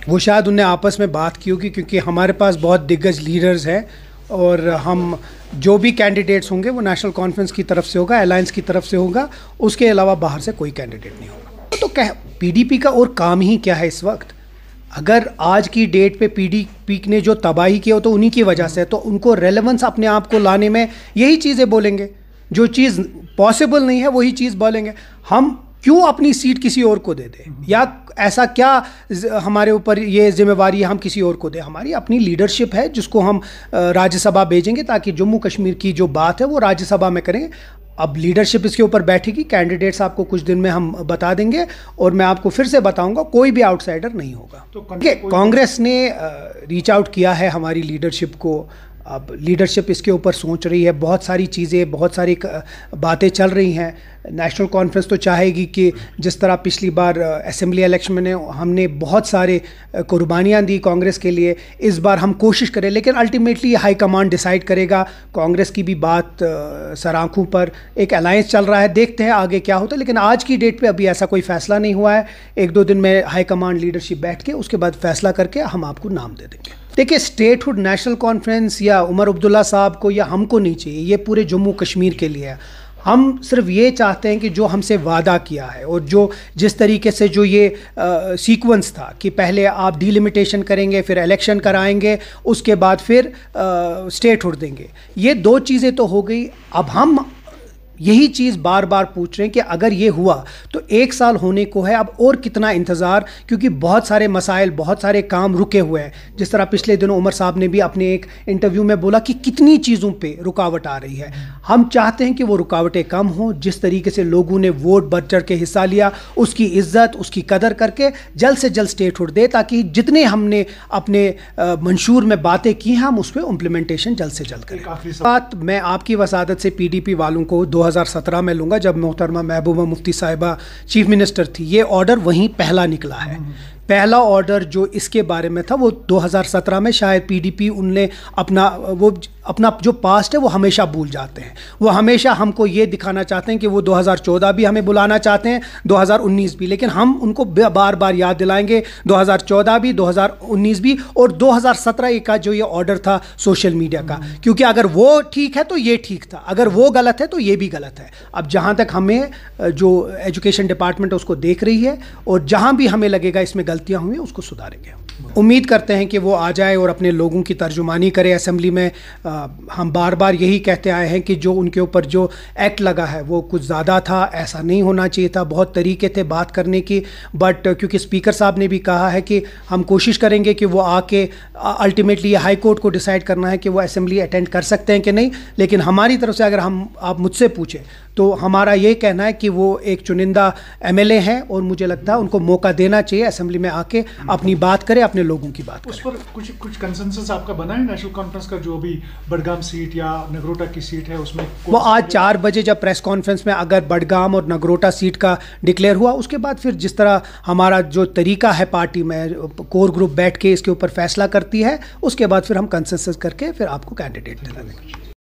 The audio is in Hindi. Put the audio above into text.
वो शायद उनने आपस में बात की होगी, क्योंकि हमारे पास बहुत दिग्गज लीडर्स हैं और हम जो भी कैंडिडेट्स होंगे वो नेशनल कॉन्फ्रेंस की तरफ से होगा, अलायंस की तरफ से होगा, उसके अलावा बाहर से कोई कैंडिडेट नहीं होगा। तो क्या पीडीपी का और काम ही क्या है इस वक्त? अगर आज की डेट पे पीडीपी ने जो तबाही की हो तो उन्हीं की वजह से, तो उनको रेलेवेंस अपने आप को लाने में यही चीज़ें बोलेंगे, जो चीज़ पॉसिबल नहीं है वही चीज़ बोलेंगे। हम क्यों अपनी सीट किसी और को दे दें, या ऐसा क्या हमारे ऊपर ये जिम्मेवारी है हम किसी और को दें? हमारी अपनी लीडरशिप है जिसको हम राज्यसभा भेजेंगे ताकि जम्मू कश्मीर की जो बात है वो राज्यसभा में करेंगे। अब लीडरशिप इसके ऊपर बैठेगी, कैंडिडेट्स आपको कुछ दिन में हम बता देंगे और मैं आपको फिर से बताऊंगा, कोई भी आउटसाइडर नहीं होगा। तो कांग्रेस ने रीच आउट किया है हमारी लीडरशिप को। अब लीडरशिप इसके ऊपर सोच रही है, बहुत सारी चीज़ें, बहुत सारी बातें चल रही हैं। नेशनल कॉन्फ्रेंस तो चाहेगी कि जिस तरह पिछली बार असेंबली इलेक्शन में हमने बहुत सारे कुर्बानियाँ दी कांग्रेस के लिए, इस बार हम कोशिश करें, लेकिन अल्टीमेटली हाई कमांड डिसाइड करेगा। कांग्रेस की भी बात सर आँखों पर, एक अलायंस चल रहा है, देखते हैं आगे क्या होता है, लेकिन आज की डेट पे अभी ऐसा कोई फैसला नहीं हुआ है। 1-2 दिन में हाई कमांड लीडरशिप बैठ के उसके बाद फैसला करके हम आपको नाम दे देंगे। देखिए, स्टेटहुड नेशनल कॉन्फ्रेंस या उमर अब्दुल्ला साहब को या हमको नहीं चाहिए, ये पूरे जम्मू कश्मीर के लिए है। हम सिर्फ ये चाहते हैं कि जो हमसे वादा किया है और जो जिस तरीके से जो ये सीक्वेंस था कि पहले आप डिलिमिटेशन करेंगे, फिर इलेक्शन कराएंगे, उसके बाद फिर स्टेटहुड देंगे, ये 2 चीज़ें तो हो गई। अब हम यही चीज़ बार बार पूछ रहे हैं कि अगर ये हुआ तो 1 साल होने को है, अब और कितना इंतज़ार, क्योंकि बहुत सारे मसाइल, बहुत सारे काम रुके हुए हैं। जिस तरह पिछले दिनों उमर साहब ने भी अपने एक इंटरव्यू में बोला कि कितनी चीज़ों पे रुकावट आ रही है। हम चाहते हैं कि वो रुकावटें कम हों। जिस तरीके से लोगों ने वोट बढ़ चढ़ के हिस्सा लिया, उसकी इज्जत, उसकी कदर करके जल्द से जल्द स्टेटहुड दे, ताकि जितने हमने अपने मंशूर में बातें की हैं हम उस पर इम्प्लीमेंटेशन जल्द से जल्द करें। बात मैं आपकी वसादत से पीडीपी वालों को 2017 में लूँगा, जब मोहतरमा महबूबा मुफ्ती साहिबा चीफ मिनिस्टर थी। ये ऑर्डर वहीं पहला निकला है। पहला ऑर्डर जो इसके बारे में था वो 2017 में, शायद पीडीपी उनने अपना जो पास्ट है वो हमेशा भूल जाते हैं। वो हमेशा हमको ये दिखाना चाहते हैं कि वो 2014 भी हमें बुलाना चाहते हैं, 2019 भी, लेकिन हम उनको बार बार याद दिलाएंगे 2014 भी, 2019 भी और 2017 का जो ये ऑर्डर था सोशल मीडिया का, क्योंकि अगर वो ठीक है तो ये ठीक था, अगर वो गलत है तो ये भी गलत है। अब जहाँ तक हमें जो एजुकेशन डिपार्टमेंट है उसको देख रही है और जहाँ भी हमें लगेगा इसमें गलतियाँ हुई उसको सुधारेंगे। उम्मीद करते हैं कि वो आ जाए और अपने लोगों की तर्जुमानी करे असेंबली में। हम बार बार यही कहते आए हैं कि जो उनके ऊपर जो एक्ट लगा है वो कुछ ज़्यादा था, ऐसा नहीं होना चाहिए था। बहुत तरीके थे बात करने की, बट क्योंकि स्पीकर साहब ने भी कहा है कि हम कोशिश करेंगे कि वो आके अल्टीमेटली हाई कोर्ट को डिसाइड करना है कि वो असेंबली अटेंड कर सकते हैं कि नहीं, लेकिन हमारी तरफ से अगर आप मुझसे पूछें तो हमारा ये कहना है कि वो एक चुनिंदा एमएलए हैं और मुझे लगता है उनको मौका देना चाहिए असेंबली में आके अपनी बात करें, अपने लोगों की बात उस पर कुछ कंसेंसस आपका बना है नेशनल कॉन्फ्रेंस का? जो भी बडगाम सीट या नगरोटा की सीट है उसमें वो आज 4 बजे जब प्रेस कॉन्फ्रेंस में अगर बडगाम और नगरोटा सीट का डिक्लेयर हुआ, उसके बाद फिर जिस तरह हमारा जो तरीका है पार्टी में, कोर ग्रुप बैठ के इसके ऊपर फैसला करती है, उसके बाद फिर हम कंसेंसस करके फिर आपको कैंडिडेट दिला देंगे।